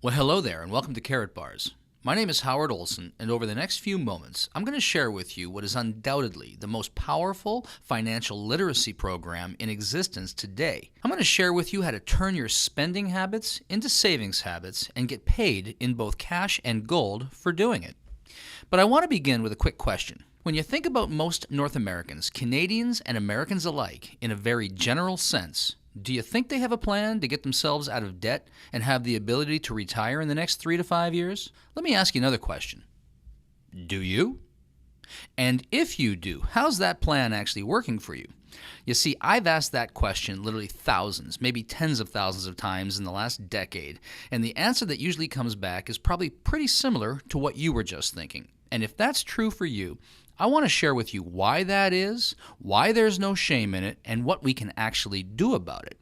Well, hello there, and welcome to KaratBars. My name is Howard Olson, and over the next few moments, I'm going to share with you what is undoubtedly the most powerful financial literacy program in existence today. I'm going to share with you how to turn your spending habits into savings habits and get paid in both cash and gold for doing it. But I want to begin with a quick question. When you think about most North Americans, Canadians and Americans alike, in a very general sense, do you think they have a plan to get themselves out of debt and have the ability to retire in the next 3 to 5 years? Let me ask you another question. Do you? And if you do, how's that plan actually working for you? You see, I've asked that question literally thousands, maybe tens of thousands of times in the last decade, and the answer that usually comes back is probably pretty similar to what you were just thinking. And if that's true for you, I want to share with you why that is, why there's no shame in it, and what we can actually do about it.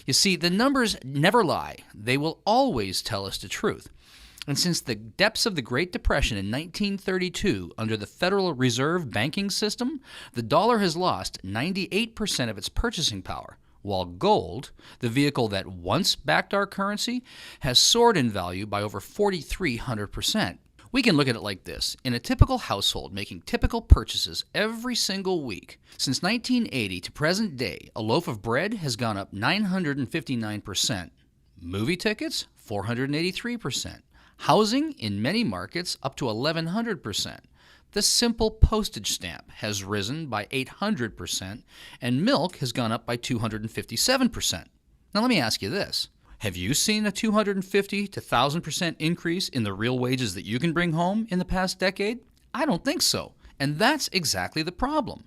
You see, the numbers never lie. They will always tell us the truth. And since the depths of the Great Depression in 1932, under the Federal Reserve banking system, the dollar has lost 98% of its purchasing power, while gold, the vehicle that once backed our currency, has soared in value by over 4,300%. We can look at it like this. In a typical household making typical purchases every single week, since 1980 to present day, a loaf of bread has gone up 959%. Movie tickets, 483%. Housing in many markets up to 1,100%. The simple postage stamp has risen by 800%, and milk has gone up by 257%. Now let me ask you this. Have you seen a 250 to 1,000% increase in the real wages that you can bring home in the past decade? I don't think so. And that's exactly the problem.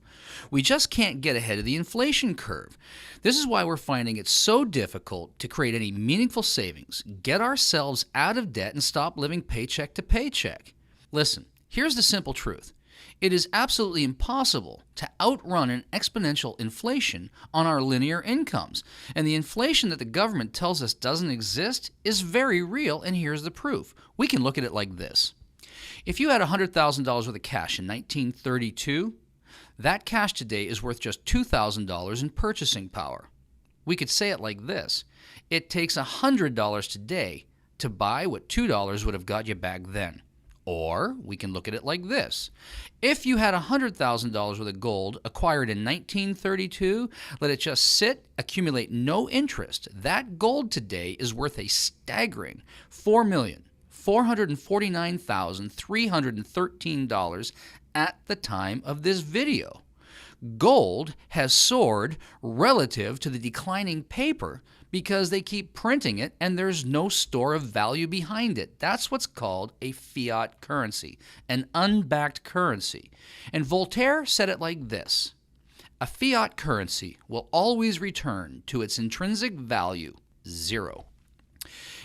We just can't get ahead of the inflation curve. This is why we're finding it so difficult to create any meaningful savings, get ourselves out of debt, and stop living paycheck to paycheck. Listen, here's the simple truth. It is absolutely impossible to outrun an exponential inflation on our linear incomes. And the inflation that the government tells us doesn't exist is very real, and here's the proof. We can look at it like this. If you had $100,000 worth of cash in 1932, that cash today is worth just $2,000 in purchasing power. We could say it like this. It takes $100 today to buy what $2 would have got you back then. Or we can look at it like this. If you had $100,000 worth of gold acquired in 1932, let it just sit, accumulate no interest, that gold today is worth a staggering $4,449,313 at the time of this video. Gold has soared relative to the declining paper because they keep printing it and there's no store of value behind it. That's what's called a fiat currency, an unbacked currency. And Voltaire said it like this: a fiat currency will always return to its intrinsic value, zero.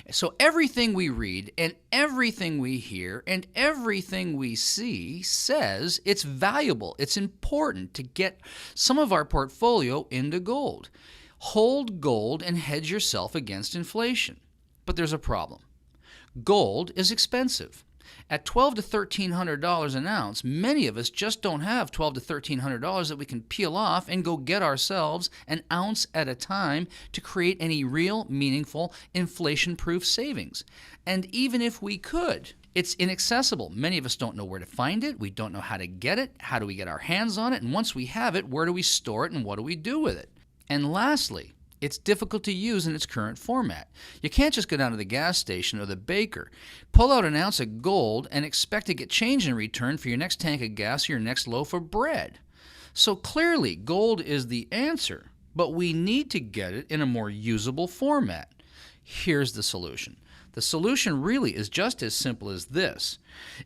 So everything we read and everything we hear and everything we see says it's valuable, it's important to get some of our portfolio into gold. Hold gold and hedge yourself against inflation. But there's a problem. Gold is expensive. At $1,200 to $1,300 an ounce, many of us just don't have $1,200 to $1,300 that we can peel off and go get ourselves an ounce at a time to create any real, meaningful, inflation-proof savings. And even if we could, it's inaccessible. Many of us don't know where to find it. We don't know how to get it. How do we get our hands on it? And once we have it, where do we store it and what do we do with it? And lastly, it's difficult to use in its current format. You can't just go down to the gas station or the baker, pull out an ounce of gold, and expect to get change in return for your next tank of gas or your next loaf of bread. So clearly, gold is the answer, but we need to get it in a more usable format. Here's the solution. The solution really is just as simple as this: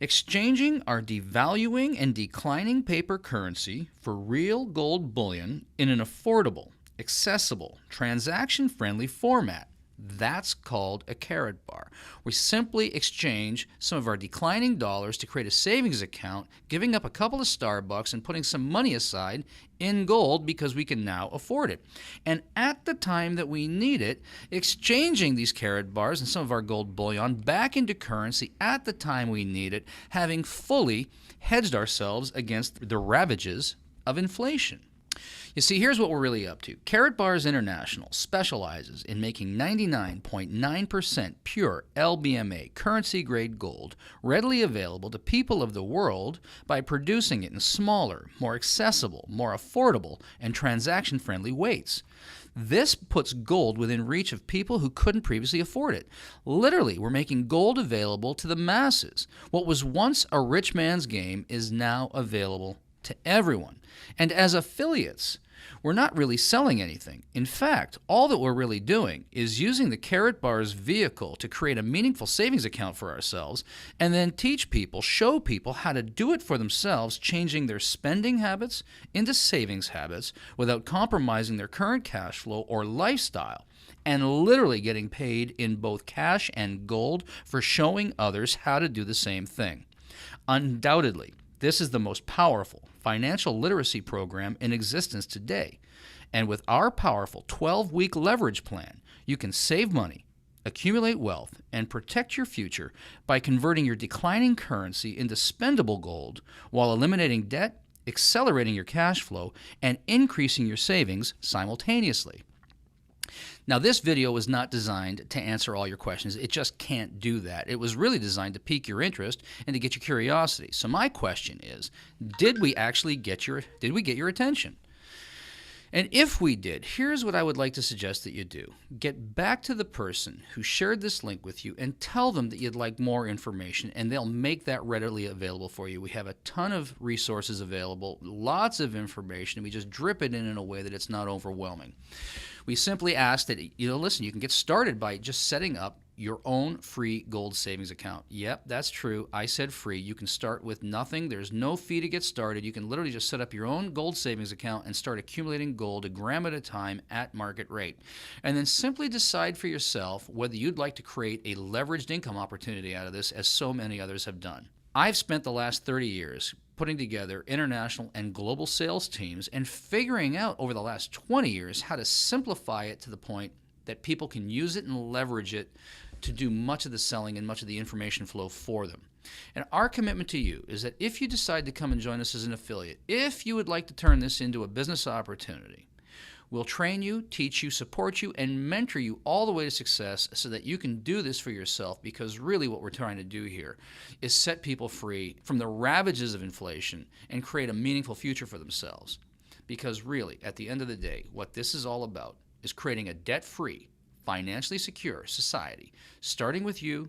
exchanging our devaluing and declining paper currency for real gold bullion in an affordable, accessible, transaction-friendly format. That's called a KaratBar. We simply exchange some of our declining dollars to create a savings account, giving up a couple of Starbucks and putting some money aside in gold because we can now afford it. And at the time that we need it, exchanging these KaratBars and some of our gold bullion back into currency at the time we need it, having fully hedged ourselves against the ravages of inflation. You see, here's what we're really up to. KaratBars International specializes in making 99.9% pure LBMA currency-grade gold readily available to people of the world by producing it in smaller, more accessible, more affordable, and transaction-friendly weights. This puts gold within reach of people who couldn't previously afford it. Literally, we're making gold available to the masses. What was once a rich man's game is now available to everyone. And as affiliates, we're not really selling anything. In fact, all that we're really doing is using the KaratBars vehicle to create a meaningful savings account for ourselves and then teach people, show people how to do it for themselves, changing their spending habits into savings habits without compromising their current cash flow or lifestyle, and literally getting paid in both cash and gold for showing others how to do the same thing. Undoubtedly, this is the most powerful financial literacy program in existence today. And with our powerful 12-week leverage plan, you can save money, accumulate wealth, and protect your future by converting your declining currency into spendable gold while eliminating debt, accelerating your cash flow, and increasing your savings simultaneously. Now, this video was not designed to answer all your questions. It just can't do that. It was really designed to pique your interest and to get your curiosity. So my question is, did we get your attention? And if we did, here's what I would like to suggest that you do. Get back to the person who shared this link with you and tell them that you'd like more information, and they'll make that readily available for you. We have a ton of resources available, lots of information, and we just drip it in a way that it's not overwhelming. We simply ask that, listen, you can get started by just setting up your own free gold savings account. Yep, that's true. I said free. You can start with nothing. There's no fee to get started. You can literally just set up your own gold savings account and start accumulating gold a gram at a time at market rate. And then simply decide for yourself whether you'd like to create a leveraged income opportunity out of this, as so many others have done. I've spent the last 30 years putting together international and global sales teams and figuring out over the last 20 years how to simplify it to the point that people can use it and leverage it to do much of the selling and much of the information flow for them. And our commitment to you is that if you decide to come and join us as an affiliate, if you would like to turn this into a business opportunity, we'll train you, teach you, support you, and mentor you all the way to success so that you can do this for yourself, because really what we're trying to do here is set people free from the ravages of inflation and create a meaningful future for themselves. Because really, at the end of the day, what this is all about is creating a debt-free, financially secure society, starting with you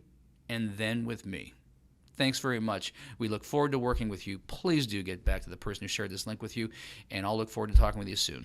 and then with me. Thanks very much. We look forward to working with you. Please do get back to the person who shared this link with you, and I'll look forward to talking with you soon.